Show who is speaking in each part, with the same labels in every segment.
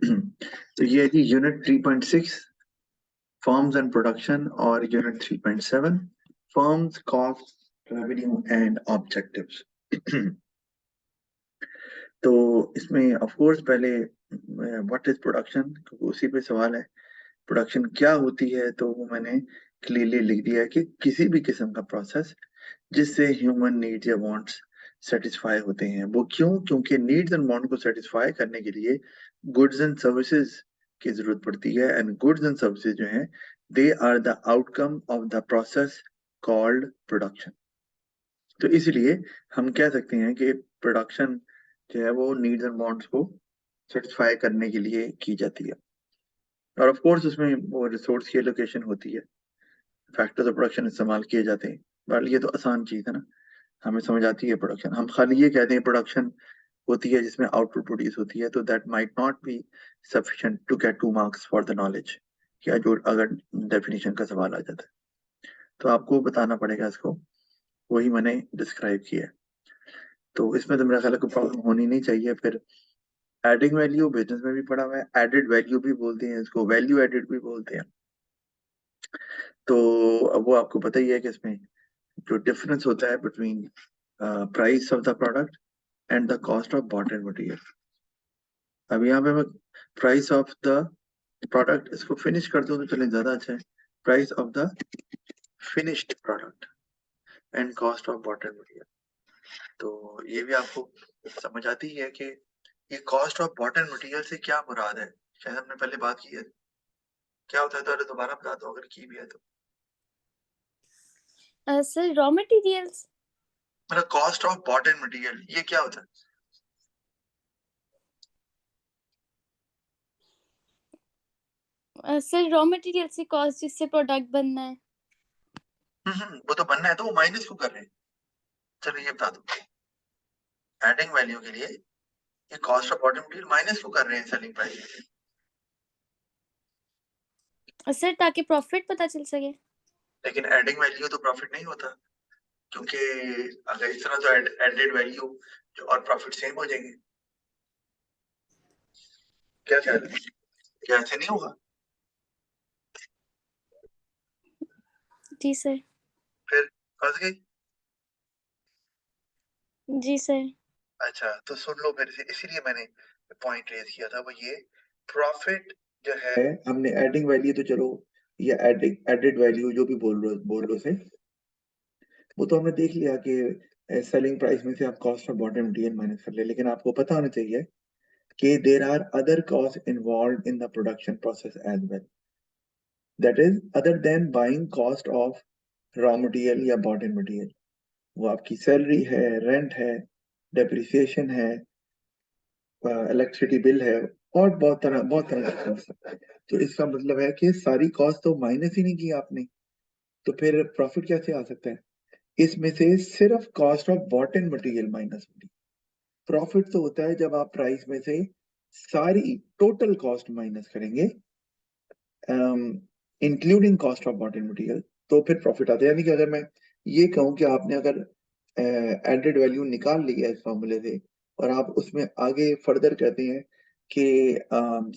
Speaker 1: तो ये है जी यूनिट 3.6 फर्म्स एंड प्रोडक्शन और unit 3.7 firms cost revenue and objectives. तो इसमें ऑफ कोर्स पहले व्हाट इज प्रोडक्शन, उसी पे सवाल है। प्रोडक्शन क्या होती है, तो वो मैंने क्लियरली लिख दिया है कि किसी भी किस्म का प्रोसेस जिससे ह्यूमन नीड्स या वांट्स सेटिस्फाई होते हैं। वो क्यों? क्योंकि नीड्स एंड वांट को सेटिस्फाई करने के लिए गुड्स एंड सर्विसेज की जरूरत पड़ती है, एंड गुड्स एंड सर्विसेज जो हैं they are the outcome of the process called production. तो इसलिए हम कह सकते हैं कि प्रोडक्शन जो है वो नीड्स एंड वांट्स को सेटिस्फाई करने के लिए की जाती है। और ऑफ कोर्स उसमें वो रिसोर्स की एलोकेशन होती है, फैक्टर्स ऑफ प्रोडक्शन इस्तेमाल किए जाते हैं। बट ये तो आसान चीज है ना, हमें समझ आती है प्रोडक्शन। हम खाली ये कहते हैं प्रोडक्शन होती है जिसमें आउटपुट प्रोड्यूस होती है, तो that might not be sufficient to get 2 marks for the knowledge, या जो अगर डेफिनेशन का सवाल आ जाता है तो आपको बताना पड़ेगा इसको, वही मैंने डिस्क्राइब किया है। तो इसमें तो मेरा ख्याल है कोई प्रॉब्लम होनी नहीं चाहिए। फिर एडिंग वैल्यू बिजनेस में भी पड़ा हुआ है, एडेड वैल्यू भी बोलते हैं इसको, वैल्यू एडेड भी बोलते हैं। तो अब वो आपको पता ही है कि इसमें जो डिफरेंस होता है between price of the product and the cost of bought and material. अब यहाँ पे मैं प्राइस ऑफ द प्रोडक्ट इसको फिनिश कर दूं तो चले ज्यादा अच्छा है। Price of the finished product and cost of bought and material. तो ये भी आपको समझ आती है कि ये cost of bought and material से क्या मुराद है। शायद हमने पहले बात की है, क्या होता है, तो दोबारा बता दो अगर की भी है तो।
Speaker 2: Sir raw materials.
Speaker 1: मतलब cost of bought and material ये क्या होता है?
Speaker 2: सर रॉ मटेरियल से कॉस्ट जिससे प्रोडक्ट बनना है।
Speaker 1: वो तो बनना है, तो वो माइनस क्यों कर रहे हैं? चलो ये बता दो, एडिंग वैल्यू के लिए ये cost of bought and material minus क्यों कर रहे हैं सेलिंग प्राइस?
Speaker 2: सर ताकि प्रॉफिट पता चल सके।
Speaker 1: लेकिन एडिंग वैल्यू तो प्रॉफिट नहीं होता, क्योंकि अगर इस तरह तो एडेड वैल्यू और प्रॉफिट सेम हो जाएंगे। क्या ख्याल है, क्या ऐसे नहीं होगा?
Speaker 2: जी सर।
Speaker 1: फिर फंस गई।
Speaker 2: जी सर।
Speaker 1: अच्छा तो सुन लो फिर से, इसीलिए मैंने पॉइंट रेज किया था वो ये, प्रॉफिट जो है हमने एडिंग वैल्यू तो चलो, या एडेड वैल्यू जो भी बोल लो से, वो तो हमने देख लिया कि सेलिंग प्राइस में से आप cost of bottom material minus कर ले। लेकिन आपको पता होना चाहिए कि there are other cost involve in the production process as well, that is other than buying cost of raw material या बॉटम मटेरियल। वो आपकी सैलरी है, रेंट है, डेप्रिसिएशन है, इलेक्ट्रिसिटी बिल है, और बहुत तरह का कॉस्ट है। तो इसका मतलब है कि सारी कॉस्ट तो माइनस ही नहीं की आपने, तो फिर प्रॉफिट कैसे आ सकता है? इसमें से सिर्फ cost of bought and material minus होगी। प्रॉफिट तो होता है जब आप प्राइस में से सारी टोटल कॉस्ट माइनस करेंगे, including cost of bought and material, तो फिर प्रॉफिट आता है। यानी कि अगर मैं ये कहूँ कि आपने अगर एडेड वैल्यू निकाल ली है इस फॉर्मूले से, और आप उसमें आगे फर्दर कहते हैं कि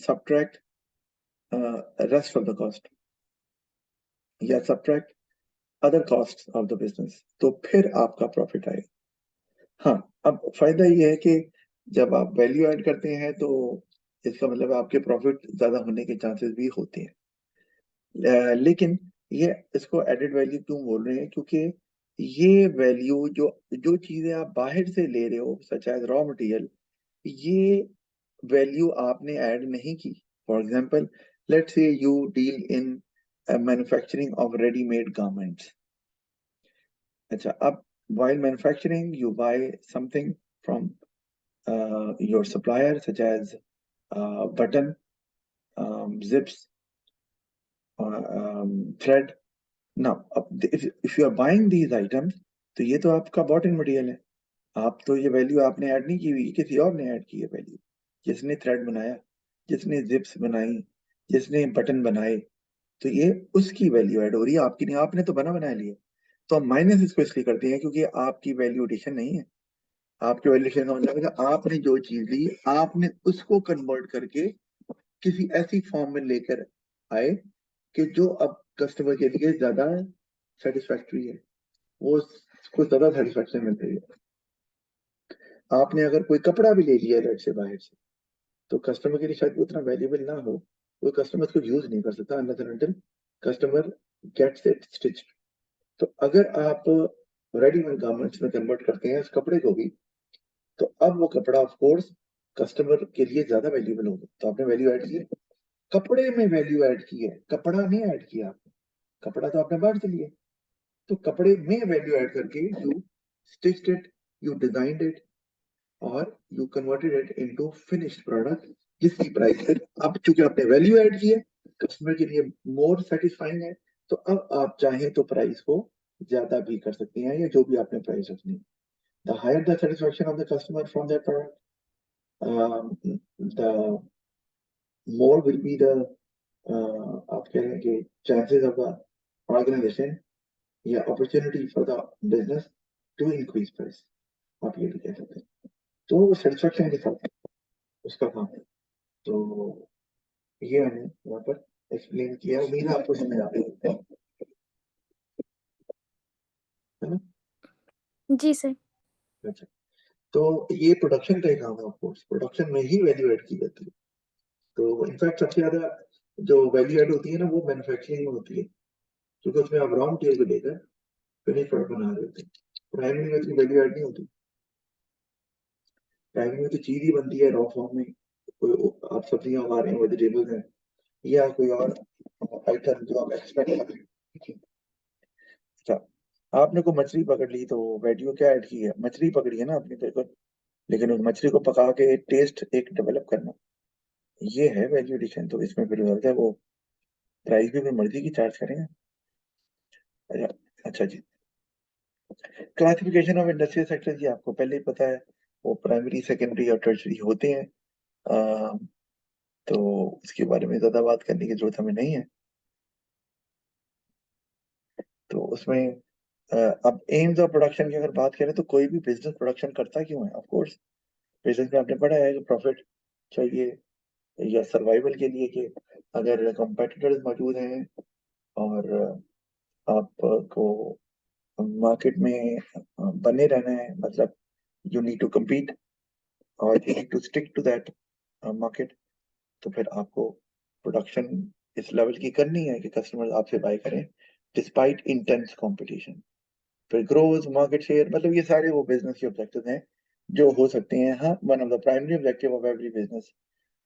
Speaker 1: subtract rest of the cost या subtract other cost of the business, तो फिर आपका प्रॉफिट आएगा। हाँ, अब फायदा ये है कि जब आप वैल्यू ऐड करते हैं तो इसका मतलब आपके प्रॉफिट ज्यादा होने के चांसेस भी होते हैं। लेकिन ये इसको एडेड वैल्यू क्यों बोल रहे हैं? क्योंकि ये वैल्यू जो जो चीजें आप बाहर से ले रहे हो सच एज रॉ मटेरियल, ये वैल्यू आपने ऐड नहीं की। For example, let's say you deal in manufacturing of readymade garments. अच्छा, अब while manufacturing you buy something from your supplier such as button, zips, thread. Now, if you are buying these items, तो ये तो आपका bought-in material है। आप तो ये वैल्यू आपने ऐड नहीं की हुई, किसी और ने ऐड की है वैल्यू। जिसने थ्रेड बनाया, जिसने जिप्स बनाई, जिसने बटन बनाए, तो ये उसकी वैल्यू ऐड हो रही है, आपकी नहीं। आपने तो बना लिया। तो हम माइनस इसको इसलिए करते हैं क्योंकि आपकी वैल्यू एडिशन नहीं है। आपके वैल्यूएशन का मतलब है कि आपने जो चीज ली आपने उसको कन्वर्ट करके किसी ऐसी फॉर्म में लेकर आए कि जो अब कस्टमर के लिए ज्यादा सेटिस्फैक्ट्री है, वो उसको ज्यादा सेटिस्फैक्शन मिल रही है। आपने अगर कोई कपड़ा भी ले लिया रेट से बाहर से, तो कस्टमर के लिए शायद वो उतना वैल्यूबल ना हो, वो कस्टमर उसको यूज नहीं कर सकता unless and until customer gets it stitched. तो अगर आप रेडीमेड गारमेंट्स में कन्वर्ट करते हैं उस कपड़े को भी, तो अब वो कपड़ा ऑफ कोर्स कस्टमर के लिए ज्यादा वैल्यूबल होगा। तो आपने वैल्यू ऐड की है, कपड़े में वैल्यू ऐड की है, कपड़ा नहीं ऐड किया आपने। कपड़ा तो आपने बांट लिया, तो कपड़े में वैल्यू ऐड करके you stitched it, you designed it, और you converted it into finished product, जिसकी प्राइस फिर अब चूंकि आपने वैल्यू ऐड की है, कस्टमर के लिए मोर सेटिस्फाइंग है, तो अब आप चाहें तो प्राइस को ज्यादा भी कर सकती हैं, या जो भी आपने प्राइस रखनी है। The higher the satisfaction of the customer from that product, the more will be the आप कह रहे हैं कि चांसेस ऑफ द ऑर्गेनाइजेशन या opportunity for the business to increase price, आप ये भी कह सकते हैं। तो सेटिस्फैक्शन के साथ उसका काम है। तो ये हमने यहाँ पर एक्सप्लेन किया, उम्मीद है आपको समझ आ रही है ना।
Speaker 2: जी सर।
Speaker 1: अच्छा, तो ये प्रोडक्शन का ही काम है, ऑफ कोर्स प्रोडक्शन में ही वैल्यू ऐड की जाती है। तो इनफैक्ट सबसे ज्यादा जो वैल्यू ऐड होती है ना, वो मैन्युफैक्चरिंग में होती है, क्योंकि उसमें आप रॉ मटेरियल को लेकर फिनिश प्रोडक्ट बना रहे होते हैं। प्राइमरी में इतनी वैल्यू ऐड नहीं होती, प्राइमरी में तो चीज ही बनती है रॉ फॉर्म में। कोई आप सब्जियां उगा रहे हैं, वेजिटेबल्स हैं, या कोई और आइटम जो आप एक्सपेक्ट कर रहे हैं। अच्छा, आपने को मछली पकड़ ली तो वैल्यू क्या ऐड की है? मछली पकड़ी है ना आपने, बिल्कुल, लेकिन उस मछली को पका के टेस्ट एक डेवलप करना, ये है वैल्यू एडिशन। तो इसमें फिर होता है वो प्राइस भी फिर मर्जी की चार्ज करेंगे। अच्छा, अच्छा जी, क्लासिफिकेशन ऑफ इंडस्ट्रियल सेक्टर जी आपको पहले ही पता है, वो प्राइमरी सेकेंडरी और टर्शरी होते हैं। अ, तो उसके बारे में ज्यादा बात करने की जरूरत हमें नहीं है। तो उसमें अब एम्स ऑफ प्रोडक्शन की अगर बात करें, तो कोई भी बिजनेस प्रोडक्शन करता क्यों है? ऑफ कोर्स बिजनेस में आपने पढ़ा है कि प्रॉफिट चाहिए, या सर्वाइवल के लिए, कि अगर कंपेटिटर्स मौजूद हैं और आपको मार्केट में बने रहना है, मतलब यू नीड टू compete और you need to stick to that market, तो फिर आपको प्रोडक्शन इस लेवल की करनी है कि कस्टमर आपसे बाय करें डिस्पाइट इंटेंस कंपटीशन। फिर ग्रोथ, मार्केट शेयर, मतलब ये सारे वो बिजनेस के ऑब्जेक्टिव हैं जो हो सकते हैं। हाँ, one of the primary objective of every business,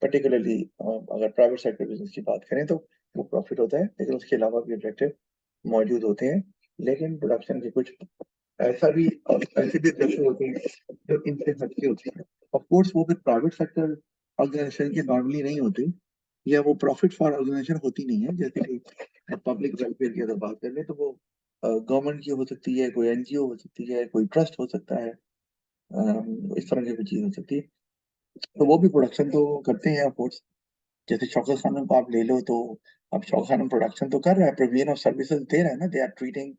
Speaker 1: particularly अगर प्राइवेट सेक्टर बिजनेस की बात करें, तो वो प्रॉफिट होता है, लेकिन उसके अलावा भी ऑब्जेक्टिव मौजूद होते हैं। लेकिन प्रोडक्शन के कुछ ऐसा भी ऐसे भी ऑब्जेक्टिव होते हैं जो इनसे हटके होते हैं। ऑफ कोर्स वो फिर प्राइवेट सेक्टर ऑर्गेनाइजेशन के नॉर्मली नहीं होते, या वो प्रॉफिट फॉर ऑर्गेनाइजेशन होती नहीं है। जैसे कि पब्लिक वेलफेयर की अगर बात कर ले, तो वो गवर्नमेंट की हो सकती है, कोई एनजीओ हो सकती है, कोई ट्रस्ट हो सकता है, इस तरह की कोई चीज हो सकती है। तो वो भी प्रोडक्शन तो करते हैं ऑफ कोर्स। जैसे शौकत खानम को आप ले लो, तो अब शौकत खानम प्रोडक्शन तो कर रहा है, प्रोविजन ऑफ सर्विसेज दे रहा है ना, they are treating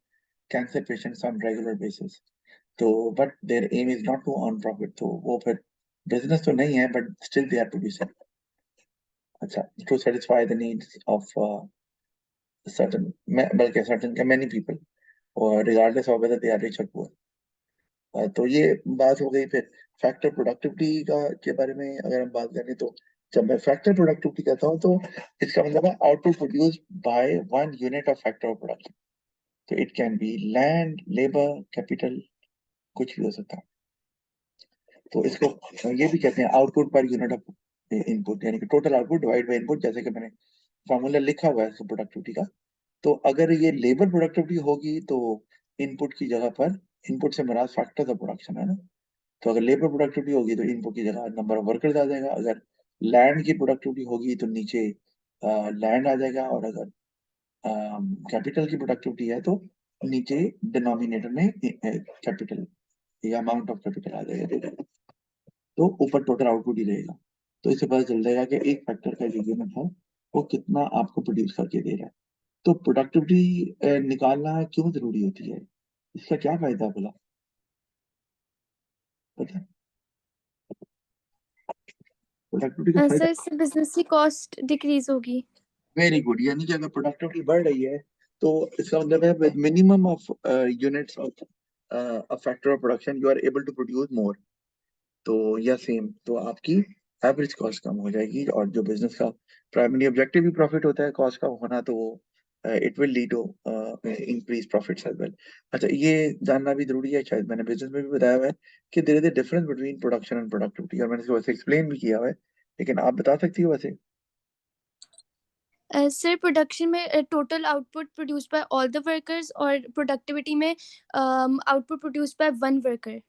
Speaker 1: cancer patients on regular basis. तो but their aim is not to earn profit, तो वो फिर बिजनेस तो नहीं है, but still they are producing, अच्छा, to satisfy the needs of certain बल्कि certain क्या many people, और regardless of whether they are rich or poor। तो ये बात हो गई। फिर फैक्टर प्रोडक्टिविटी का के बारे में अगर हम बात करें, तो जब मैं फैक्टर प्रोडक्टिविटी कहता हूँ, तो इसका मतलब है output produce by one unit of factor of production. तो it can be land, labour, capital, कुछ भी हो सकता है। तो इसको ये भी कहते हैं output per unit of input, यानी कि total output divide by input, जैसे कि मैंने फॉर्मूला लिखा हुआ है प्रोडक्टिविटी का। तो अगर ये लेबर प्रोडक्टिविटी होगी, तो इनपुट की जगह पर, इनपुट से मुराद फैक्टर ऑफ प्रोडक्शन है ना, तो अगर लेबर प्रोडक्टिविटी होगी तो इनपुट की जगह नंबर ऑफ वर्कर्स आ जाएगा। अगर लैंड की प्रोडक्टिविटी होगी तो नीचे लैंड आ जाएगा, और अगर कैपिटल की प्रोडक्टिविटी है तो नीचे डिनोमिनेटर में कैपिटल या अमाउंट ऑफ कैपिटल आ जाएगा, तो ऊपर टोटल आउटपुट ही रहेगा। तो इससे पता चल जाएगा कि एक फैक्टर का जो यूनिट है वो कितना आपको प्रोड्यूस करके दे रहा है। तो प्रोडक्टिविटी निकालना क्यों जरूरी होती है? इसका क्या फायदा है भला, पता है? प्रोडक्टिविटी का फायदा।
Speaker 2: सर इससे बिजनेस की कॉस्ट डिक्रीज होगी।
Speaker 1: वेरी गुड, यानी कि अगर प्रोडक्टिविटी बढ़ रही है तो इसका मतलब है with minimum of units of a factor of production you are able to produce more. तो या सेम, तो आपकी एवरेज कॉस्ट कम हो जाएगी, और जो बिजनेस का प्राइमरी ऑब्जेक्टिव भी प्रॉफिट होता है कॉस्ट का होना, तो वो it will lead to increase profits as well. अच्छा, ये जानना भी जरूरी है, शायद मैंने बिजनेस में भी बताया हुआ है कि there is a difference between production and productivity, और मैंने इसको वैसे एक्सप्लेन भी किया हुआ है, लेकिन आप बता सकती हो वैसे।
Speaker 2: सर प्रोडक्शन में total output produce bye all the workers और प्रोडक्टिविटी में output produce by one worker.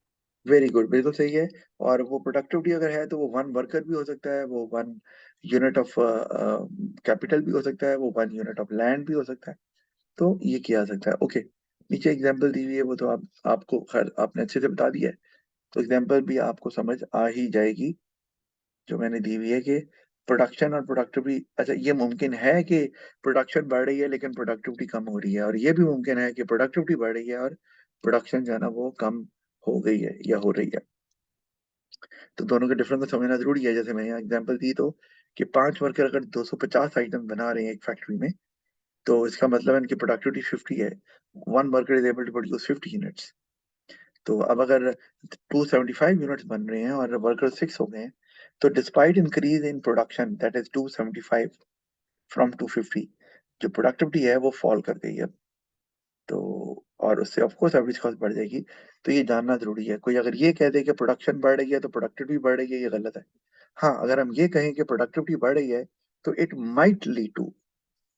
Speaker 1: Very good, बिल्कुल सही है। और वो प्रोडक्टिविटी अगर है तो वो वन वर्कर भी हो सकता है, वो वन यूनिट ऑफ कैपिटल भी हो सकता है, वो वन यूनिट ऑफ लैंड भी हो सकता है। तो ये किया जा सकता है। ओके, नीचे एग्जांपल दी हुई है, वो तो आप आपको खैर आपने अच्छे से बता दिया है, तो एग्जांपल भी आपको समझ आ ही जाएगी जो मैंने दी हुई है कि प्रोडक्शन और प्रोडक्टिविटी। अच्छा, ये मुमकिन है कि प्रोडक्शन बढ़ रही है लेकिन प्रोडक्टिविटी कम हो रही है, और ये भी मुमकिन है कि प्रोडक्टिविटी बढ़ रही है और प्रोडक्शन जो है ना वो कम हो गई है या हो रही है। तो दोनों के डिफरेंस को समझना जरूरी है। जैसे मैं यहाँ एग्जांपल दी तो, कि 5 वर्कर अगर 250 आइटम बना रहे हैं एक फैक्ट्री में, तो इसका मतलब है इनकी प्रोडक्टिविटी 50 है। One worker is able to produce 50 units. तो अब अगर 275 यूनिट्स बन रहे हैं और वर्कर 6 हो गए हैं, तो despite increase in production that is 275 from 250, जो प्रोडक्टिविटी है वो फॉल कर गई है। तो और उससे ऑफ कोर्स एवरेज कॉस्ट बढ़ जाएगी। तो ये जानना जरूरी है। कोई अगर ये कह दे कि प्रोडक्शन बढ़ रही है तो प्रोडक्टिविटी बढ़ रही है, ये गलत है। हाँ, अगर हम ये कहें कि प्रोडक्टिविटी बढ़ रही है तो इट माइट लीड टू,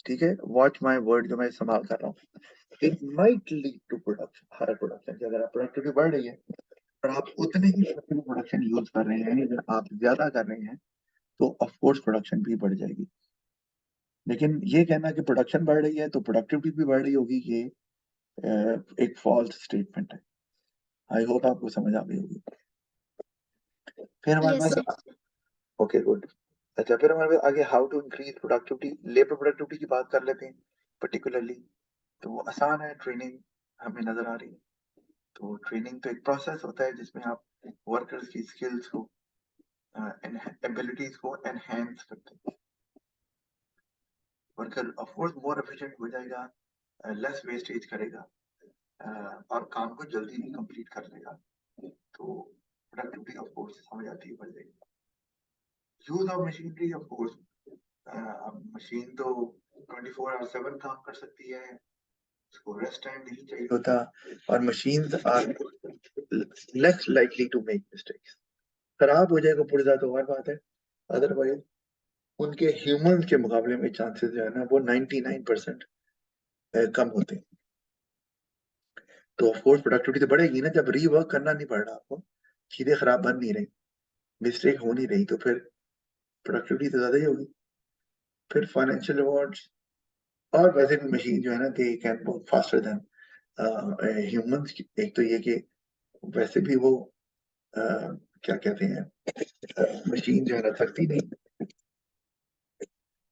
Speaker 1: ठीक है, वॉच माय वर्ड जो मैं इस्तेमाल कर रहा हूँ, it might lead to production, higher production. कि अगर आप प्रोडक्टिविटी बढ़ रही है और आप उतने ही प्रोडक्शन यूज कर रहे हैं, अगर आप ज्यादा कर रहे हैं तो ऑफ कोर्स प्रोडक्शन भी बढ़ जाएगी। लेकिन ये कहना कि प्रोडक्शन बढ़ रही है तो प्रोडक्टिविटी भी बढ़ रही होगी, ये एक फॉल्स स्टेटमेंट है। आई होप आपको समझ आ गई होगी। फिर हमारे
Speaker 2: यस सर।
Speaker 1: पास, ओके गुड। अच्छा, फिर हमारे पास आगे how to increase productivity, labour productivity की बात कर लेते हैं पर्टिकुलरली। तो वो आसान है, ट्रेनिंग हमें नजर आ रही है। तो ट्रेनिंग तो एक प्रोसेस होता है जिसमें आप वर्कर्स की स्किल्स को, एबिलिटीज को एनहेंस करते हैं। Worker of course more efficient हो जाएगा, लेस वेस्टेज करेगा, और काम को जल्दी भी कंप्लीट कर लेगा। तो प्रोडक्टिविटी ऑफ कोर्स समझ आती है, बढ़ जाएगी। Use of machinery of course, machine तो 24/7 काम कर सकती है, उसको रेस्ट टाइम नहीं चाहिए होता, और machines are less likely to make mistakes. खराब हो जाएगा पुर्जा तो और बात है, अदरवाइज उनके ह्यूमन के मुकाबले में चांसेस जो है ना वो 99% कम होते हैं। तो ऑफकोर्स प्रोडक्टिविटी तो बढ़ेगी ना जब रीवर्क करना नहीं पड़ रहा आपको, चीजें खराब बन नहीं रही, मिस्टेक हो नहीं रही, तो फिर प्रोडक्टिविटी तो ज्यादा ही होगी। फिर फाइनेंशियल रिवॉर्ड्स, और वैसे भी मशीन जो है ना they can work faster than humans. एक तो ये कि वैसे भी वो क्या कहते हैं, मशीन जो है ना थकती नहीं,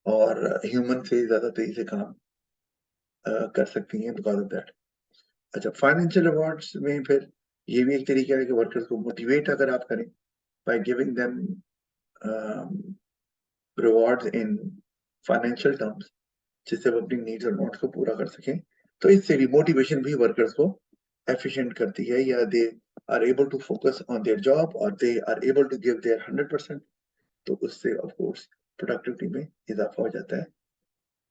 Speaker 1: और ह्यूमन से ज्यादा तेजी से काम कर सकती हैं बिकॉज ऑफ दैट। अच्छा, फाइनेंशियल रिवॉर्ड्स में फिर ये भी एक तरीका है कि वर्कर्स को मोटिवेट अगर आप करें by giving them rewards in financial terms, जिससे वो अपनी नीड्स और वांट्स को पूरा कर सकें, तो इससे भी मोटिवेशन भी वर्कर्स को एफिशिएंट करती है, या they are able to focus on their job और they are able to give their 100%। तो उससे ऑफ कोर्स प्रोडक्टिविटी में इजाफा हो जाता है।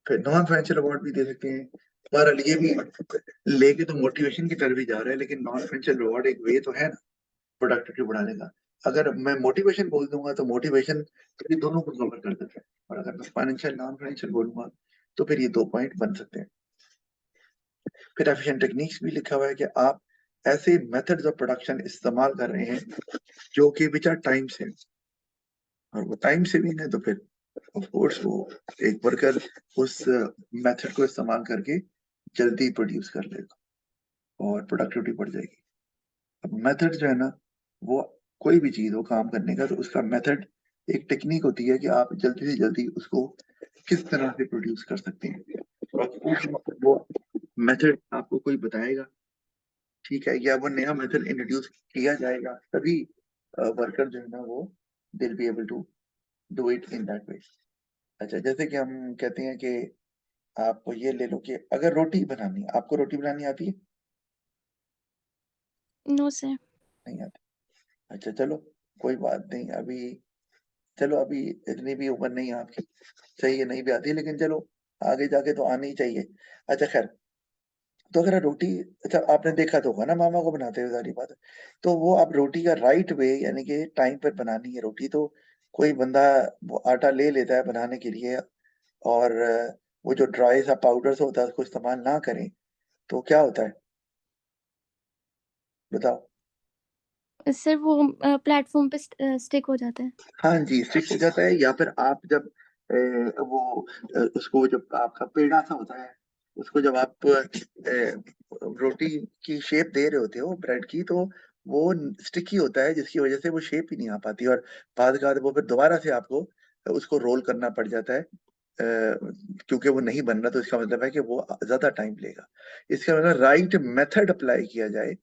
Speaker 1: फिर नॉन फाइनेंशियल अवार्ड भी दे सकते हैं। बहरहाल ये भी लेके तो मोटिवेशन की तरफ ही जा रहा है, लेकिन नॉन फाइनेंशियल रिवॉर्ड एक वे तो है ना प्रोडक्टिविटी बढ़ाने का। अगर मैं मोटिवेशन बोल दूंगा तो मोटिवेशन तो ये दोनों को कवर कर देता है, और अगर मैं फाइनेंशियल नॉन फाइनेंशियल बोलूंगा तो फिर ये 2 पॉइंट बन सकते हैं। फिर एफिशिएंट टेक्निक्स भी लिखा हुआ है कि आप ऐसे मेथड्स ऑफ प्रोडक्शन इस्तेमाल कर रहे हैं जो कि विच आर टाइम सेव, और वो टाइम सेविंग है, तो फिर ऑफ कोर्स वो एक वर्कर उस मेथड को इस्तेमाल करके जल्दी प्रोड्यूस कर लेगा और प्रोडक्टिविटी बढ़ जाएगी। अब मेथड जो है ना, वो कोई भी चीज हो काम करने का तो उसका मेथड एक टेक्निक होती है कि आप जल्दी से जल्दी उसको किस तरह से प्रोड्यूस कर सकते हैं। और वो मेथड आपको कोई बताएगा, ठीक है, या वो नया मेथड इंट्रोड्यूस किया जाएगा, तभी वर्कर जो है ना वो they'll be able to do it in that way. अच्छा, जैसे कि हम कहते हैं कि आप ये ले लो कि अगर रोटी बनानी, आपको रोटी बनानी आती है?
Speaker 2: No sir.
Speaker 1: नहीं आती। अच्छा चलो, कोई बात नहीं, अभी चलो, अभी इतनी भी उम्र नहीं है आपकी, सही है, नहीं भी आती, लेकिन चलो आगे जाके तो आनी ही चाहिए। अच्छा खैर, तो अगर रोटी, अच्छा आपने देखा तो होगा ना मामा को बनाते हुए, सारी बात है। तो वो आप रोटी का राइट वे, यानी कि टाइम पर बनानी है रोटी, तो कोई बंदा वो आटा ले लेता है बनाने के लिए, और वो जो ड्राई सा पाउडर सा होता है उसको इस्तेमाल ना करें, तो क्या होता है बताओ?
Speaker 2: सर वो प्लेटफॉर्म पे स्टिक हो जाता है।
Speaker 1: हाँ जी, स्टिक हो जाता है, या फिर आप जब उसको, जब आपका पेड़ा सा होता है, उसको जब आप रोटी की शेप दे रहे होते हो ब्रेड की, तो वो स्टिकी होता है, जिसकी वजह से वो शेप ही नहीं आ पाती, और बाद का वो फिर दोबारा से आपको उसको रोल करना पड़ जाता है, क्योंकि वो नहीं बन रहा, तो इसका मतलब है कि वो ज्यादा टाइम लेगा। इसका मतलब राइट मेथड अप्लाई किया जाए,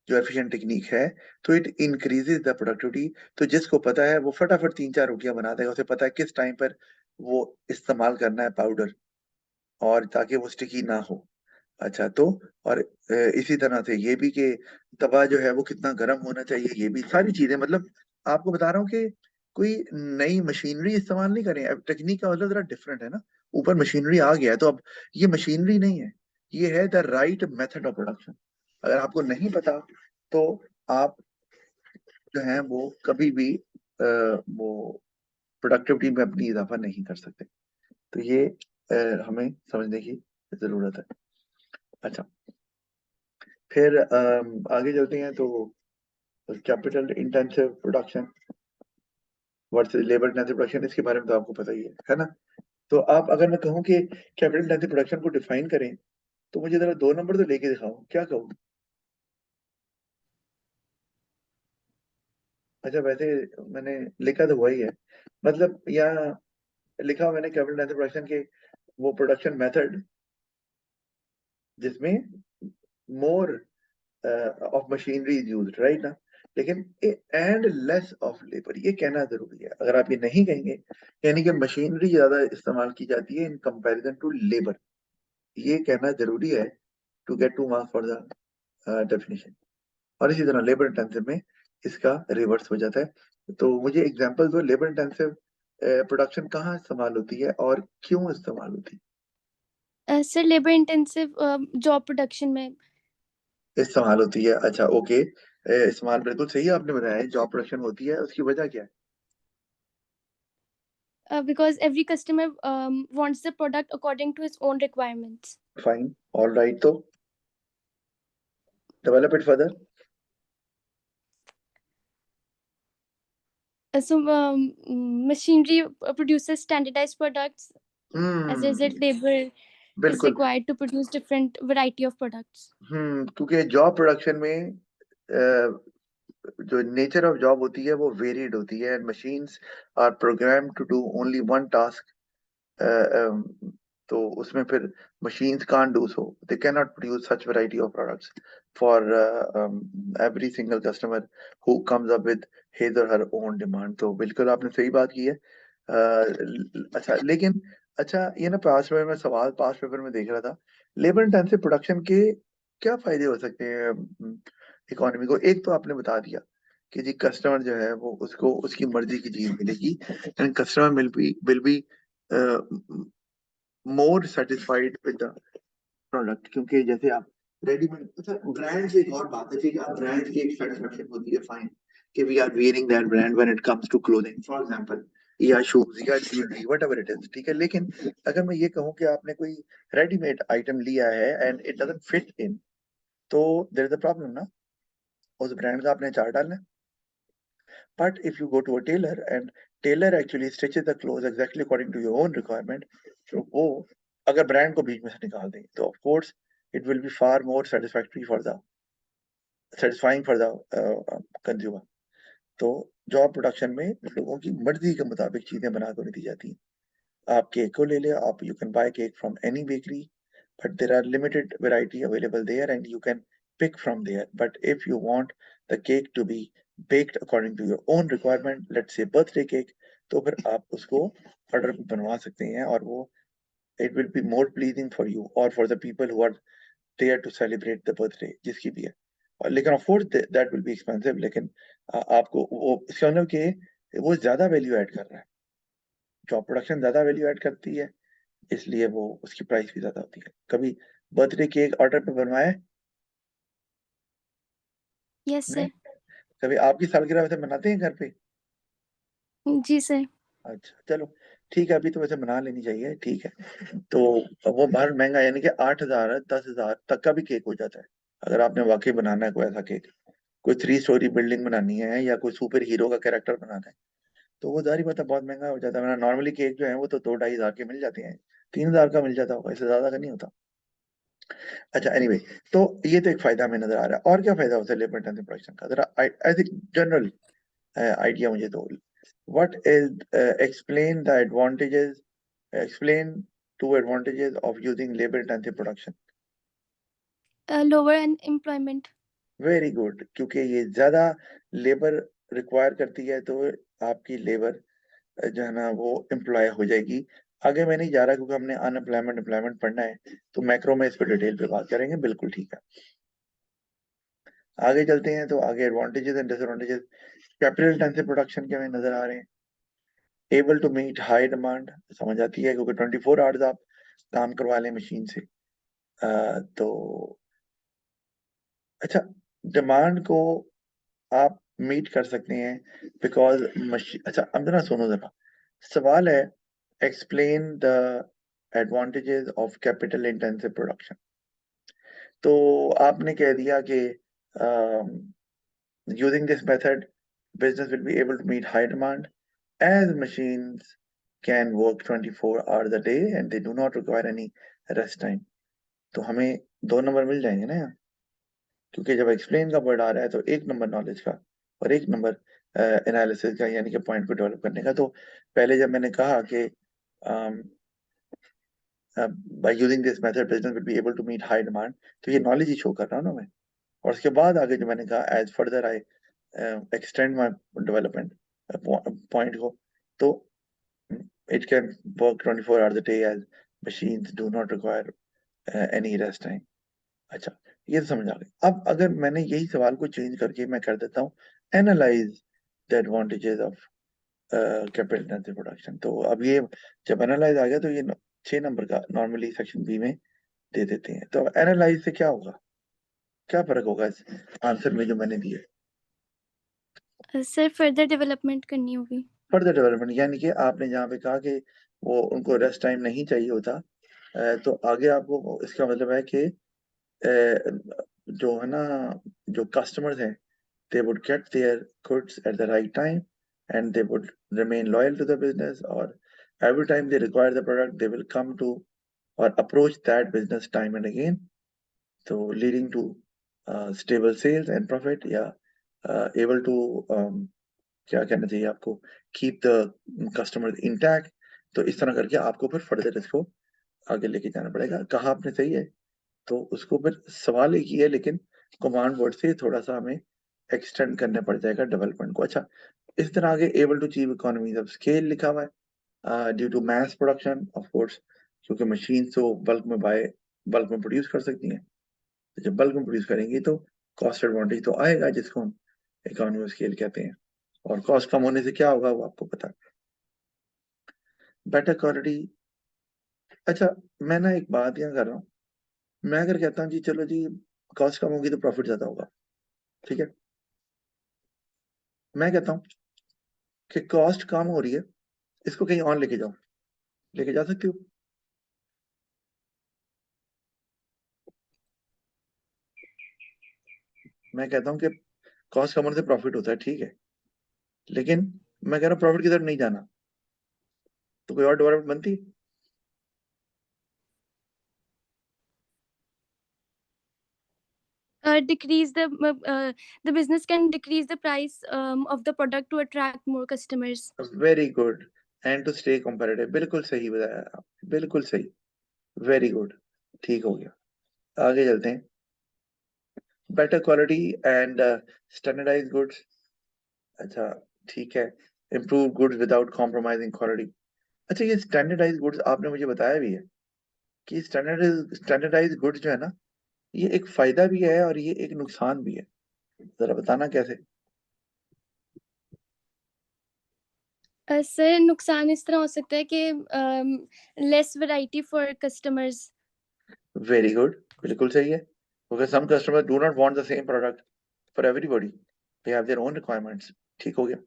Speaker 1: जो एफिशिएंट टेक्निक है, तो इट इंक्रीजेज द प्रोडक्टिविटी। तो जिसको पता है वो फटाफट 3-4 रोटियां बना देगा, उसे पता है किस टाइम पर वो इस्तेमाल करना है पाउडर, और ताकि वो स्टिकी ना हो। अच्छा, तो और इसी तरह से ये भी कि तवा जो है वो कितना गर्म होना चाहिए, ये भी सारी चीजें, मतलब आपको बता रहा हूँ कि कोई नई मशीनरी इस्तेमाल नहीं करें। अब टेक्निक का मतलब जरा डिफरेंट है ना, ऊपर मशीनरी आ गया है, तो अब ये मशीनरी नहीं है, ये है the right method of production. अगर आपको नहीं पता, तो आप जो है वो कभी भी वो प्रोडक्टिविटी में अपनी इजाफा नहीं कर सकते। तो ये हमें समझने की जरूरत है। अच्छा, फिर आगे चलते हैं, तो capital intensive production versus labour intensive production, इसके बारे में तो आपको पता ही है ना? तो आप, अगर मैं कहूँ कि कैपिटल इंटेंसिव प्रोडक्शन को डिफाइन करें, तो मुझे जरा 2 नंबर तो लेके दिखाओ, क्या कहूँ? अच्छा, वैसे मैंने लिखा तो वही है, मतलब यहाँ लिखा हुआ मैंने कैपिटल इंटेंसिव प्रोडक्शन के वो प्रोडक्शन मेथड जिसमें more of machinery is used, right ना? लेकिन एंड लेस ऑफ लेबर, ये कहना जरूरी है। अगर आप ये नहीं कहेंगे, यानी कि मशीनरी ज्यादा इस्तेमाल की जाती है इन कंपैरिजन टू लेबर, ये कहना जरूरी है to get 2 marks for the definition. और इसी तरह लेबर इंटेंसिव में इसका रिवर्स हो जाता है। तो मुझे एग्जांपल दो, लेबर इंटेंसिव प्रोडक्शन कहाँ इस्तेमाल होती है और क्यों इस्तेमाल होती
Speaker 2: sir labour intensive job production में।
Speaker 1: है, इस्तेमाल होती है? अच्छा ओके, इस्तेमाल बिल्कुल सही है, आपने बताया है जॉब प्रोडक्शन होती है, उसकी वजह क्या है?
Speaker 2: Because every customer wants the product according to his own requirements.
Speaker 1: Fine, all right, तो develop it further.
Speaker 2: Machinery produces standardized products. As a result,
Speaker 1: hmm,
Speaker 2: labor is
Speaker 1: बिल्कुल।
Speaker 2: required to produce different variety of products.
Speaker 1: क्योंकि job production में जो nature of job होती है वो varied होती है, and machines are program to do only one task. तो उसमें फिर machines can't do so, they cannot produce such variety of products for every single customer who comes up with his or her own demand। तो बिल्कुल आपने सही बात की है। अच्छा, लेकिन अच्छा, ये ना पास पेपर में देख रहा था, लेबर इंटेंसिव प्रोडक्शन के क्या फायदे हो सकते हैं इकोनॉमी को? एक तो आपने बता दिया कि जी कस्टमर जो है वो उसको उसकी मर्जी की चीज मिलेगी, and customer will be more satisfied with the product, क्योंकि जैसे आप रेडीमेड, अच्छा ब्रांड से एक और बात है, ठीक है, आप ब्रांड की एक सेटिस्फेक्शन होती है, फाइन, कि we are wearing that brand when it comes to clothing for example, या शूज या ज्वेलरी, व्हाटएवर इट इज, ठीक है। लेकिन अगर मैं ये कहूँ कि आपने कोई रेडीमेड आइटम लिया है and it doesn't fit in, तो देयर इज अ प्रॉब्लम ना, उस ब्रांड का आपने चार डालना है। But if you go to a tailor and tailor actually stitches the clothes exactly according to your own requirement, तो वो अगर ब्रांड को बीच में से निकाल दें, तो of course it will be far more satisfying for the consumer। तो जॉब प्रोडक्शन में लोगों की मर्जी के मुताबिक चीजें बनाकर दी जाती हैं। आप केक को ले ले, आप you can buy cake from any bakery, but there are limited variety available there and you can pick from there। But if you want the cake to be baked according to your own requirement, let's say birthday cake, तो फिर आप उसको order पे बनवा सकते हैं, और वो it will be more pleasing for you और for the people who are there to celebrate the birthday जिसकी भी है। और लेकिन of course that will be expensive, लेकिन आपको वो इसका मतलब कि वो ज्यादा वैल्यू ऐड कर रहा है, जॉब प्रोडक्शन ज्यादा वैल्यू ऐड करती है, इसलिए वो उसकी प्राइस भी ज्यादा होती है। कभी बर्थडे केक ऑर्डर पे बनवाया है?
Speaker 2: यस
Speaker 1: नहीं?
Speaker 2: सर।
Speaker 1: कभी आपकी सालगिरह वैसे मनाते हैं घर पे?
Speaker 2: जी सर।
Speaker 1: अच्छा चलो ठीक है, अभी तो वैसे मना लेनी चाहिए, ठीक है। तो वो बाहर महंगा, यानी कि 8,000 10,000 तक का भी केक हो जाता है, अगर आपने वाकई बनाना है कोई ऐसा केक, कोई 3 स्टोरी बिल्डिंग बनानी है या कोई सुपर हीरो का कैरेक्टर बनाना है, तो वो जारी बात है बहुत महंगा हो जाता है। वरना नॉर्मली केक जो है वो तो 2-2.5 हजार के मिल जाते हैं, 3,000 का मिल जाता होगा, इससे ज्यादा का नहीं होता। अच्छा एनीवे, तो ये तो एक फायदा हमें नजर आ रहा है। और क्या फायदा होता है लेबर इंटेंसिव प्रोडक्शन का, जरा एज ए जनरल आइडिया मुझे दो। What is explain the advantages, explain two advantages of using labor intensive production।
Speaker 2: Lower employment.
Speaker 1: Very good, क्योंकि ये ज्यादा लेबर रिक्वायर करती है, तो आपकी लेबर जो है ना वो एम्प्लॉय हो जाएगी। आगे मैं नहीं जा रहा क्योंकि हमने अनएम्प्लॉयमेंट एम्प्लॉयमेंट पढ़ना है, तो मैक्रो में इस पर डिटेल पे बात करेंगे, बिल्कुल ठीक है। आगे चलते हैं, तो आगे advantages and disadvantages capital intensive production के हमें नजर आ रहे हैं। Able to meet high demand, समझ आती है क्योंकि 24 आवर्स आप काम करवा लें मशीन से। तो अच्छा, डिमांड को आप मीट कर सकते हैं बिकॉज मशीन, अच्छा अब जरा सुनो जरा, सवाल है explain the advantages of capital intensive production. तो आपने कह दिया कि using this method business will be able to meet high demand as machines can work 24 hours a day and they do not require any rest time। तो हमें 2 number मिल जाएंगे ना यहाँ, क्योंकि जब एक्सप्लेन का वर्ड आ रहा है तो 1 नंबर नॉलेज का और 1 नंबर एनालिसिस का, यानी कि पॉइंट को डेवलप करने का। तो पहले जब मैंने कहा कि by using this method business will be able to meet high demand, तो ये नॉलेज ही शो कर रहा हूँ ना मैं। और उसके बाद आगे जो मैंने कहा as further I extend my development point को, तो it can work 24 hours a day as machines do not require any rest time। अच्छा, ये तो समझ आ गई। अब अगर मैंने यही सवाल को चेंज करके मैं कर देता हूँ analyse the advantages of capital intensive production, तो अब ये जब एनालाइज आ गया तो ये 6 नंबर का नॉर्मली सेक्शन बी में दे देते हैं। तो एनालाइज से क्या होगा, क्या फर्क होगा इस आंसर में जो मैंने दिए?
Speaker 2: सर फर्दर डेवलपमेंट करनी होगी।
Speaker 1: फर्दर डेवलपमेंट, यानी कि आपने जहाँ पे कहा कि वो उनको रेस्ट टाइम नहीं चाहिए होता, तो आगे आपको इसका मतलब है कि जो है ना, जो कस्टमर्स हैं they would get their goods at the right time and they would remain loyal to the business, or every time they require the product they will come to or approach that business time and again, so leading to stable sales and profit, या able to क्या कहना चाहिए आपको, keep the customer intact. तो इस तरह करके आपको फिर फर्दर इसको आगे लेके जाना पड़ेगा। कहा आपने सही है, तो उसको फिर सवाल एक ही है, लेकिन कमांड वर्ड से थोड़ा सा हमें एक्सटेंड करना पड़ जाएगा डेवलपमेंट को। अच्छा, इस तरह आगे able to achieve economies of scale लिखा हुआ है due to mass production of course, क्योंकि मशीन तो बल्क में प्रोड्यूस कर सकती हैं, तो जब बल्क में प्रोड्यूस करेंगी तो कॉस्ट एडवांटेज तो आएगा, जिसको हम इकोनॉमी ऑफ स्केल कहते हैं। और कॉस्ट कम होने से क्या होगा वो आपको पता है, बेटर क्वालिटी। अच्छा, मैं ना एक बात यहाँ कर रहा हूँ, मैं अगर कहता हूँ जी चलो जी कॉस्ट कम होगी तो प्रॉफिट ज्यादा होगा, ठीक है, मैं कहता हूँ कि कॉस्ट कम हो रही है, इसको कहीं और लेके जाओ, लेके जा सकती हो? मैं कहता हूँ कि कॉस्ट कम होने से प्रॉफिट होता है, ठीक है, लेकिन मैं कह रहा हूँ प्रॉफिट की तरफ नहीं जाना, तो कोई और डेवलपमेंट बनती?
Speaker 2: Decrease the business can decrease the price of the product to attract more customers.
Speaker 1: Very good, and to stay competitive, बिल्कुल सही बताया आपने, बिल्कुल सही, वेरी गुड, ठीक हो गया। आगे चलते हैं, better quality and standardize goods. अच्छा ठीक है, improve goods without compromising quality. अच्छा, ये स्टैंडर्डाइज गुड्स आपने मुझे बताया भी है कि स्टैंडर्डाइज गुड्स जो है ना, ये एक फायदा भी है और ये एक नुकसान भी है, जरा बताना कैसे?
Speaker 2: सर नुकसान इस तरह हो सकता है कि less variety for customers.
Speaker 1: Very good, बिल्कुल सही है, क्योंकि some customer do not want the same product for everybody, they have their own requirements. ठीक हो गया,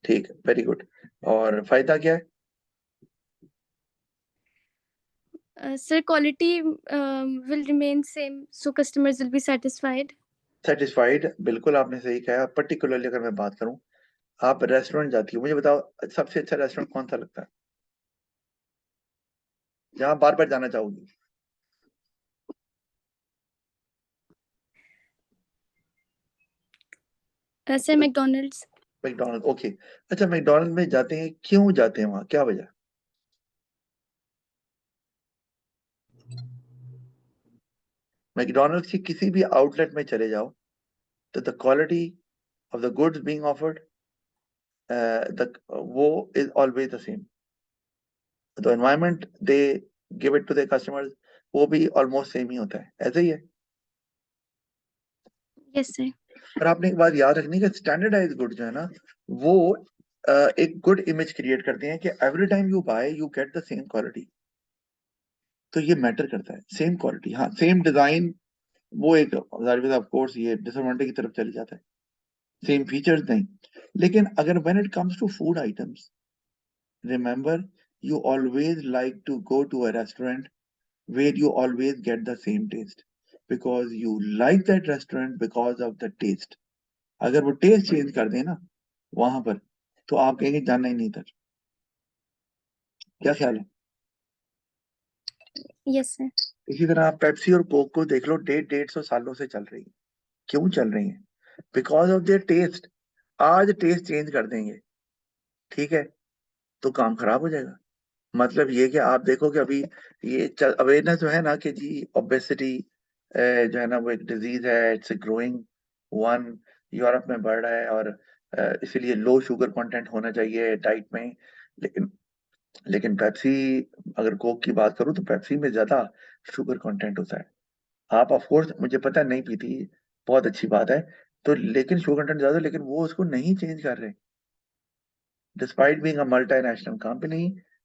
Speaker 1: ठीक, वेरी गुड। और फायदा क्या है?
Speaker 2: Sir quality will remain same so customers will be satisfied.
Speaker 1: Satisfied, बिल्कुल आपने सही कहा। पर्टिकुलरली अगर मैं बात करूं, आप रेस्टोरेंट जाती हो, मुझे बताओ सबसे अच्छा रेस्टोरेंट कौन सा लगता है जहां बार बार जाना चाहोगी?
Speaker 2: Sir McDonald's.
Speaker 1: McDonald, okay. अच्छा, मैकडोनल्ड में जाते हैं, क्यों जाते हैं वहां, क्या वजह? मैकडोनल्ड की किसी भी आउटलेट में चले जाओ तो the quality of the goods being offered, वो is always the same. The environment they give it to the customers, वो भी ऑलमोस्ट सेम ही होता है, ऐसे ही है।
Speaker 2: Yes sir.
Speaker 1: पर आपने एक बात याद रखनी है कि स्टैंडर्डाइज गुड जो है ना, वो एक गुड इमेज क्रिएट करते हैं कि every time you buy you get the same quality. तो ये मैटर करता है, सेम क्वालिटी, हाँ सेम डिजाइन, वो एक ऑफ कोर्स ये डिसएडवांटेज की तरफ चली जाता है, सेम फीचर्स नहीं। लेकिन अगर when it comes to food items, remember, you always like to go to a restaurant where you always get the same taste because you like that restaurant because of the taste. अगर वो test change कर दें ना वहां पर, तो आप कहेंगे जाना ही नहीं था। क्या ख्याल है?
Speaker 2: Yes sir.
Speaker 1: इसी तरह आप पेप्सी और कोक को देख लो, 150 150 सालों से चल रही है। क्यों चल रही है? Because of their taste. आज टेस्ट चेंज कर देंगे, ठीक है, तो काम खराब हो जाएगा। मतलब ये कि आप देखो कि अभी ये अवेयरनेस जो है ना कि जी ओबेसिटी जो है ना वो एक डिजीज है, इट्स ग्रोइंग वन, यूरोप में बढ़ रहा है, और इसीलिए लो शुगर कंटेंट होना चाहिए डाइट में। लेकिन लेकिन पेप्सी, अगर कोक की बात करूं तो पेप्सी में ज्यादा शुगर कंटेंट होता है। आप ऑफ कोर्स मुझे पता है नहीं पीती, बहुत अच्छी बात है, तो लेकिन शुगर कंटेंट ज्यादा, लेकिन वो उसको नहीं चेंज कर रहे, despite being a multinational company,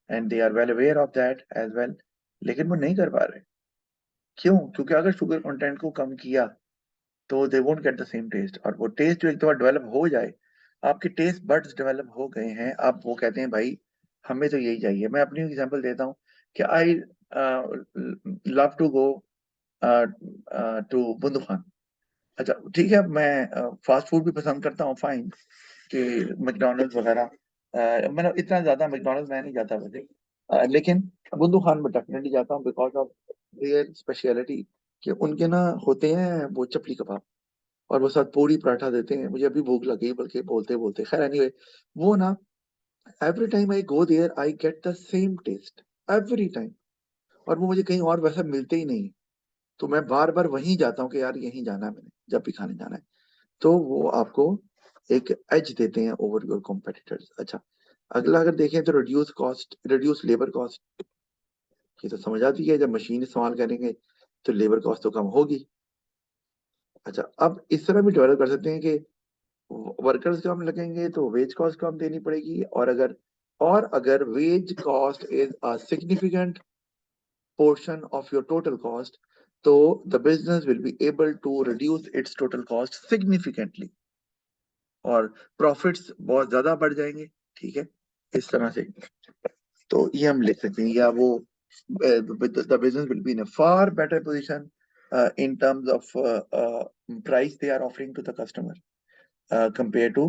Speaker 1: and they are well aware of that as well, लेकिन वो नहीं कर पा रहे। क्यों? क्योंकि अगर शुगर कंटेंट को कम किया तो they won't get the same taste, और वो टेस्ट जो एक दफा डेवलप हो जाए, आपके टेस्ट बड्स डेवलप हो गए हैं, आप वो कहते हैं भाई हमें तो यही चाहिए। मैं अपनी एग्जांपल देता हूँ कि I love to go to Bundu Khan. अच्छा ठीक है, मैं फास्ट फूड भी पसंद करता हूँ, फाइन, कि मैकडोनल्ड्स वगैरह, मैंने इतना ज्यादा मैकडोनल्ड्स मैं नहीं जाता वैसे, लेकिन बुंदू खान में डेफिनेटली जाता हूँ बिकॉज ऑफ देयर स्पेशलिटी, कि उनके ना होते हैं वो चपली कबाब, और वो साथ पूरी पराठा देते हैं। मुझे अभी भूख लगी बल्कि बोलते बोलते, खैर एनीवे, वो ना every time I go there I get the same taste every time, और वो मुझे कहीं और वैसा मिलते ही नहीं। तो मैं बार बार वहीं जाता हूँ कि यार यहीं जाना है मैंने, जब भी खाने जाना है। तो वो आपको एक एज देते हैं ओवर योर कॉम्पिटिटर्स। अच्छा, अगला अगर देखें तो reduce cost, reduce labour cost. ये तो समझ आती है, जब मशीन इस्तेमाल करेंगे तो लेबर कॉस्ट तो कम होगी। अच्छा, अब इस तरह भी डेवलप कर सकते हैं कि वर्कर्स कम लगेंगे तो वेज कॉस्ट कम देनी पड़ेगी, और अगर wage cost is a significant portion of your total cost, so the business will be able to reduce its total cost significantly और प्रॉफिट्स बहुत ज्यादा बढ़ जाएंगे। ठीक है, इस तरह से तो ये हम लिख सकते हैं, या वो the business will be in a far better position in terms of price they are offering to the customer compared to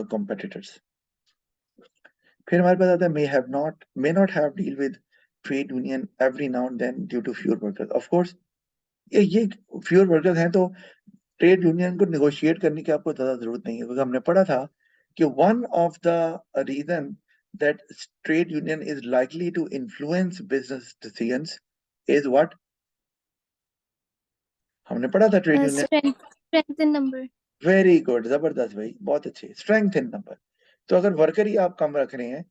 Speaker 1: competitors. फिर हमारे पास आता है may not have deal with trade union every now and then due to fewer workers. Of course ये fewer workers हैं तो trade union को negotiate करने की आपको ज्यादा जरूरत नहीं है, क्योंकि हमने पढ़ा था कि one of the reason that trade union is likely to influence business decisions is what? हमने पढ़ा था trade union.
Speaker 2: Strength in number.
Speaker 1: Very good, जबरदस्त भाई, बहुत अच्छे, स्ट्रेंथ इन नंबर। तो अगर वर्कर ही आप कम रख रहे हैं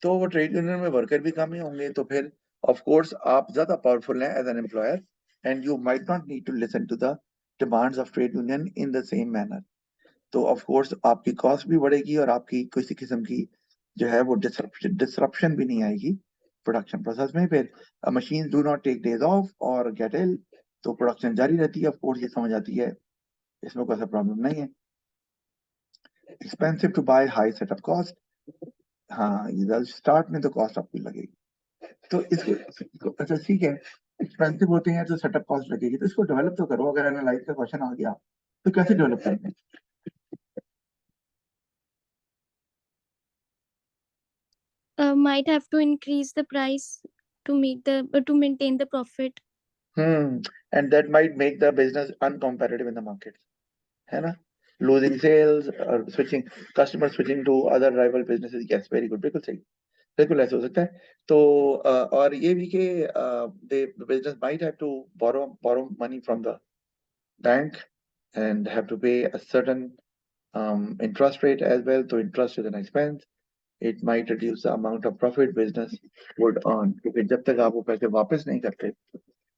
Speaker 1: तो वो ट्रेड यूनियन में वर्कर भी कम ही होंगे, तो फिर ऑफ कोर्स आप ज्यादा पावरफुल हैं as an employer and you might not need to listen to the demands of trade union in the same manner. तो ऑफ कोर्स आपकी कॉस्ट भी बढ़ेगी और आपकी किसी किस्म की जो है वो डिसरप्शन भी नहीं आएगी प्रोडक्शन प्रोसेस में। फिर machine do not take days off और गेट इल, तो प्रोडक्शन जारी रहती है। ऑफ कोर्स ये समझ आती है, इसमें कोई सा प्रॉब्लम नहीं है। Expensive to buy, high setup cost, हाँ ये स्टार्ट में तो कॉस्ट आपकी लगेगी। तो अच्छा ठीक है, एक्सपेंसिव होते हैं तो सेटअप कॉस्ट लगेगी, तो इसको डेवलप तो करो। अगर एनालाइज का क्वेश्चन आ गया तो कैसे डेवलप करेंगे?
Speaker 2: Might have to increase the price to meet the to maintain the profit.
Speaker 1: And that might make the business uncompetitive in the market, है ना? Losing sales or switching customers switching to other rival businesses. Yes, very good, बिल्कुल सही, बिल्कुल ऐसा हो सकता है। तो और ये भी कि the business might have to borrow money from the bank and have to pay a certain interest rate as well. So interest is an expense. It might reduce the amount of profit business would earn, क्योंकि जब तक आप वो पैसे वापस नहीं करते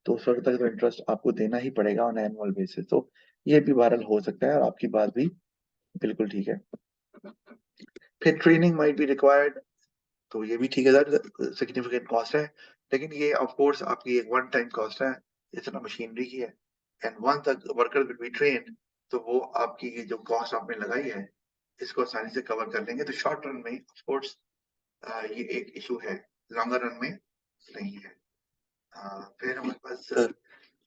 Speaker 1: तो उस वक्त तक तो इंटरेस्ट आपको देना ही पड़ेगा ऑन एनुअल बेसिस। तो ये भी वायरल हो सकता है और आपकी बात भी बिल्कुल ठीक है। फिर ट्रेनिंग माइट बी रिक्वायर्ड, तो ये भी ठीक है सर, सिग्निफिकेंट कॉस्ट है, लेकिन ये ऑफ कोर्स आपकी एक वन टाइम कॉस्ट है, इतना मशीनरी की है। And once the worker will be trained, तो वो आपकी ये जो कॉस्ट आपने लगाई है इसको आसानी से कवर कर लेंगे। तो शॉर्ट रन में ऑफ कोर्स ये एक इशू है, लॉन्गर रन में नहीं है। फिर हमारे पास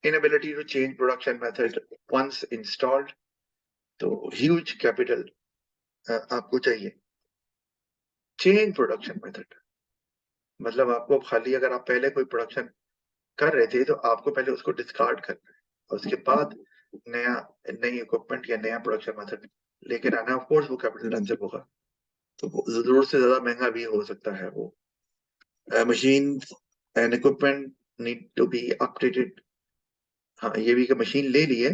Speaker 1: inability to change production method once installed, तो huge capital आपको चाहिए। चेंज प्रोडक्शन मेथड मतलब आपको खाली, अगर आप पहले कोई प्रोडक्शन कर रहे थे तो आपको पहले उसको डिस्कार्ड करना है और उसके बाद नया नई इक्विपमेंट या नया प्रोडक्शन मेथड लेकर आना। ऑफ कोर्स वो कैपिटल इंटेंसिव होगा, तो वो जरूरत से ज्यादा महंगा भी हो सकता है। वो machine and equipment need to be updated. हाँ ये भी कि मशीन ले ली है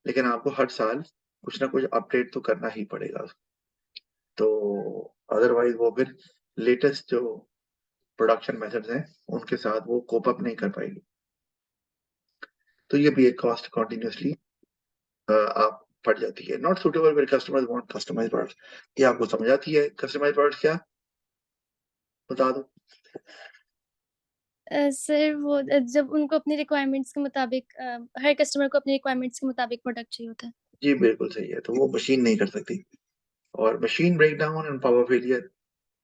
Speaker 1: लेकिन आपको हर साल कुछ ना कुछ अपडेट तो करना ही पड़ेगा, तो अदरवाइज वो फिर लेटेस्ट जो प्रोडक्शन मेथड्स हैं उनके साथ वो कोप अप नहीं कर पाएगी। तो ये भी एक कॉस्ट कॉन्टिन्यूसली आप पड़ जाती है। Not suitable where customers want customized products, ये आपको समझ आती है। कस्टमाइज्ड प्रोडक्ट्स क्या, बता दो।
Speaker 2: सर वो जब उनको अपनी रिक्वायरमेंट्स के मुताबिक हर कस्टमर को अपनी रिक्वायरमेंट्स के मुताबिक प्रोडक्ट चाहिए होता है।
Speaker 1: जी बिल्कुल सही है, तो वो मशीन नहीं कर सकती। और machine break down and power failure,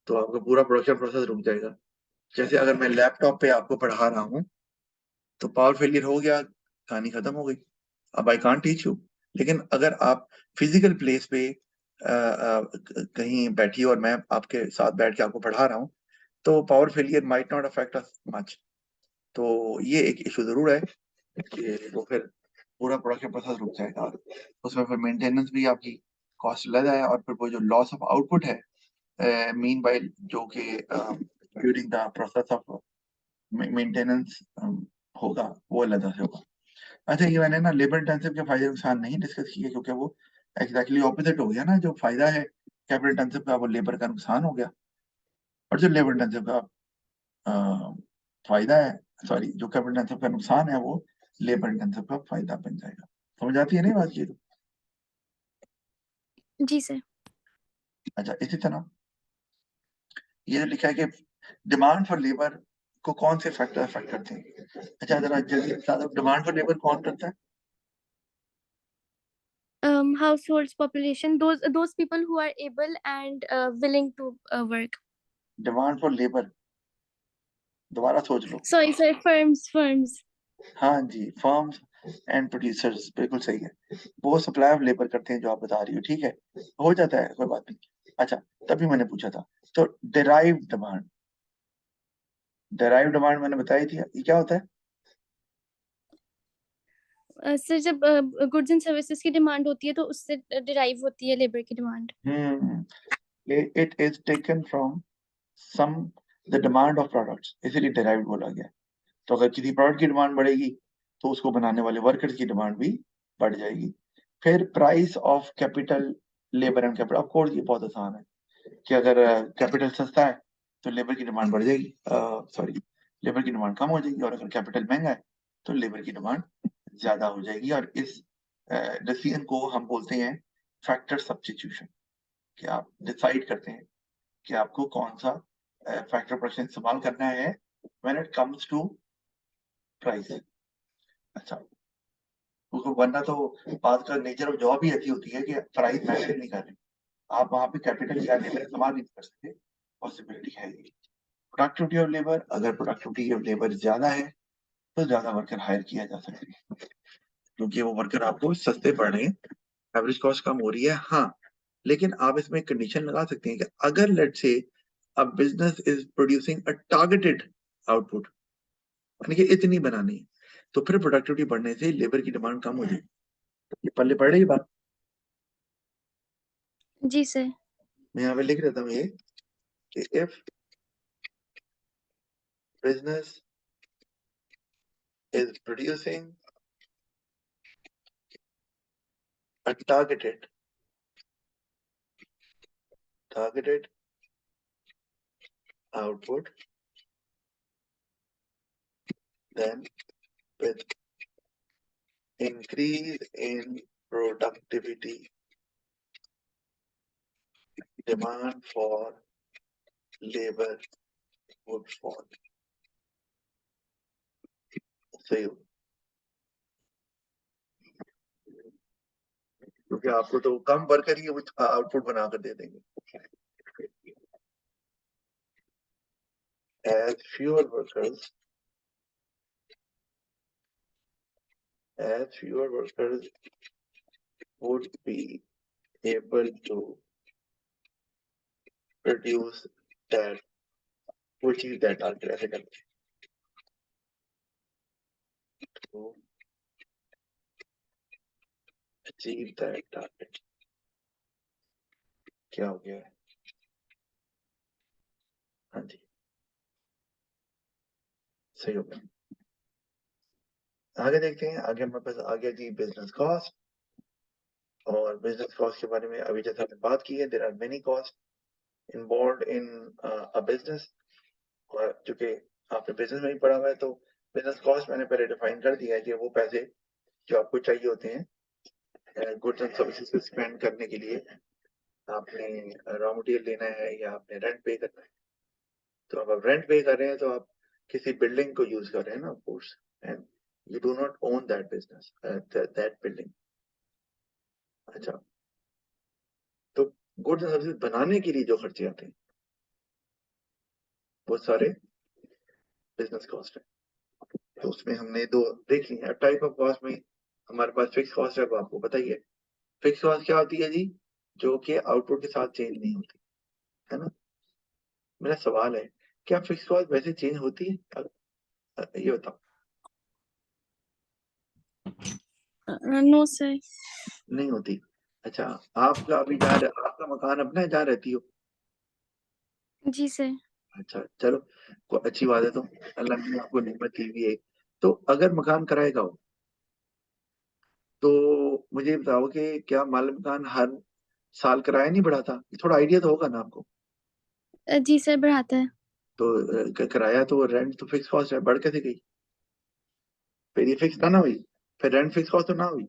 Speaker 1: तो आपका पूरा प्रोडक्शन प्रोसेस रुक जाएगा। जैसे अगर मैं लैपटॉप पे आपको पढ़ा रहा हूँ तो पावर फेलियर हो गया, कहानी खत्म हो गई, अब आई कांट टीच यू। लेकिन अगर आप फिजिकल प्लेस पे कहीं बैठी और मैं आपके साथ बैठ के आपको पढ़ा रहा हूँ तो power failure might not affect us much. तो ये एक इशू जरूर है कि वो फिर पूरा प्रोडक्शन प्रोसेस रुक जाएगा और उसमें फिर मेंटेनेंस भी आपकी कॉस्ट लग जाए, और फिर वो जो लॉस ऑफ आउटपुट है मीन बाय जो कि during the process of maintenance होगा वो अलग से होगा। अच्छा ये मैंने ना लेबर इंटेंसिव के फायदे नुकसान नहीं डिस्कस किए क्योंकि वो एग्जैक्टली ऑपोजिट हो गया ना। जो फायदा है कैपिटल इंटेंसिव का वो लेबर का नुकसान हो गया, और जो लेबर इंटेंसिव का फायदा है, सॉरी जो कैपिटल इंटेंसिव का नुकसान है वो लेबर इंटेंसिव का फायदा बन जाएगा। समझ आती है नहीं बात ये?
Speaker 2: जी सर।
Speaker 1: अच्छा इसी तरह ये जो लिखा है कि डिमांड फॉर लेबर को कौन से फैक्टर अफेक्ट करते हैं। अच्छा जरा जल्दी बता दो, डिमांड फॉर लेबर कौन करता है?
Speaker 2: Households population, those people who are able and willing to work.
Speaker 1: Demand for labour, दोबारा सोच लो।
Speaker 2: Sorry sir, firms.
Speaker 1: हाँ जी, फर्म्स एंड प्रोड्यूसर्स, बिल्कुल सही है। वो सप्लाई ऑफ लेबर करते हैं जो आप बता रही हो, ठीक है, हो जाता है, कोई बात नहीं। अच्छा तभी मैंने पूछा था। तो डेराइव डिमांड मैंने बताई थी, ये क्या होता है?
Speaker 2: सर जब गुड्स एंड सर्विसेज की डिमांड होती है तो उससे डिराइव होती है लेबर की demand.
Speaker 1: It is taken from some the demand of products, इसीलिए डेराइव बोला गया। तो अगर किसी प्रोडक्ट की डिमांड बढ़ेगी तो उसको बनाने वाले वर्कर्स की डिमांड भी बढ़ जाएगी। फिर price of capital, labour and capital, of course ये बहुत आसान है कि अगर कैपिटल सस्ता है तो लेबर की डिमांड बढ़ जाएगी, सॉरी, लेबर की डिमांड कम हो जाएगी, और अगर कैपिटल महंगा है तो लेबर की डिमांड ज्यादा हो जाएगी। और इस डिसीजन को हम बोलते हैं फैक्टर सब्स्टिट्यूशन, कि आप डिसाइड करते हैं कि आपको कौन सा फैक्टर प्रोडक्शन इस्तेमाल करना है when it comes to price. अच्छा, क्योंकि वरना तो बात का नेचर ऑफ जॉब ही ऐसी होती है कि प्राइस मैटर नहीं कर रही, आप वहां पे कैपिटल या लेबर इस्तेमाल नहीं कर सकते, पॉसिबिलिटी है ये। प्रोडक्टिविटी ऑफ लेबर, अगर प्रोडक्टिविटी ऑफ लेबर ज्यादा है तो ज्यादा वर्कर हायर किया जा सकता है, क्योंकि वो वर्कर आपको सस्ते पड़ रहे हैं, एवरेज कॉस्ट कम हो रही है। हाँ, लेकिन आप इसमें एक कंडीशन लगा सकते हैं कि अगर let's say a business is producing a targeted output, यानी कि इतनी बनानी है, तो फिर प्रोडक्टिविटी बढ़ने से लेबर की डिमांड कम हो जाएगी। ये पल्ले पड़ रही बात?
Speaker 2: जी सर।
Speaker 1: मैं यहाँ पे लिख देता हूँ ये कि if business is producing a targeted output, then with increase in productivity, demand for labor would fall. सही हो, क्योंकि आपको तो कम वर्कर ही आउटपुट बनाकर दे देंगे। As fewer workers would be able to produce that, to achieve that target, ऐसे करके to achieve that target। क्या हो गया है? हाँ जी, सही हो गया। आगे देखते हैं, आगे हमारे पास आ गया जी बिजनेस कॉस्ट। और बिजनेस कॉस्ट के बारे में अभी जैसे हमने बात की है, there are many cost involved in a business, और चूंकि आपने बिजनेस में ही पढ़ा हुआ है तो बिजनेस कॉस्ट मैंने पहले डिफाइन कर दिया है कि वो पैसे जो आपको चाहिए होते हैं गुड्स एंड सर्विसेज को स्पेंड करने के लिए। आपने रॉ मटेरियल लेना है या आपने रेंट पे करना है, तो अब आप रेंट पे कर रहे हैं तो आप किसी बिल्डिंग को यूज कर रहे हैं ना, of course, and you do not own that business, that building. अच्छा, तो गुड्स एंड सर्विसेज बनाने के लिए जो खर्चे आते हैं वो सारे बिजनेस कॉस्ट है। तो उसमें हमने दो देख ली है टाइप ऑफ कॉस्ट में। हमारे पास फिक्स कॉस्ट है, वो आपको बताइए। फिक्स कॉस्ट क्या होती है जी? जो कि आउटपुट के साथ चेंज नहीं होती, है ना। मेरा सवाल है, क्या फिक्स कॉस्ट वैसे चेंज होती है? ये बताओ।
Speaker 2: No sir.
Speaker 1: नहीं होती। अच्छा, आपका अभी जहाँ आपका मकान अपना है, जहाँ रहती हो?
Speaker 2: जी सर।
Speaker 1: अच्छा चलो, अच्छी बात है। तो अल्लाह ने आपको नेमत दी हुई है, तो अगर मकान कराएगा हो तो मुझे ये बताओ कि क्या माल मकान हर साल किराया नहीं बढ़ाता? थोड़ा आइडिया तो होगा ना आपको।
Speaker 2: जी सर, बढ़ाता है।
Speaker 1: तो किराया तो रेंट तो फिक्स कॉस्ट है, बढ़ कैसे गई? फिर ये फिक्स ना हुई, फिर रेंट फिक्स कॉस्ट तो ना हुई।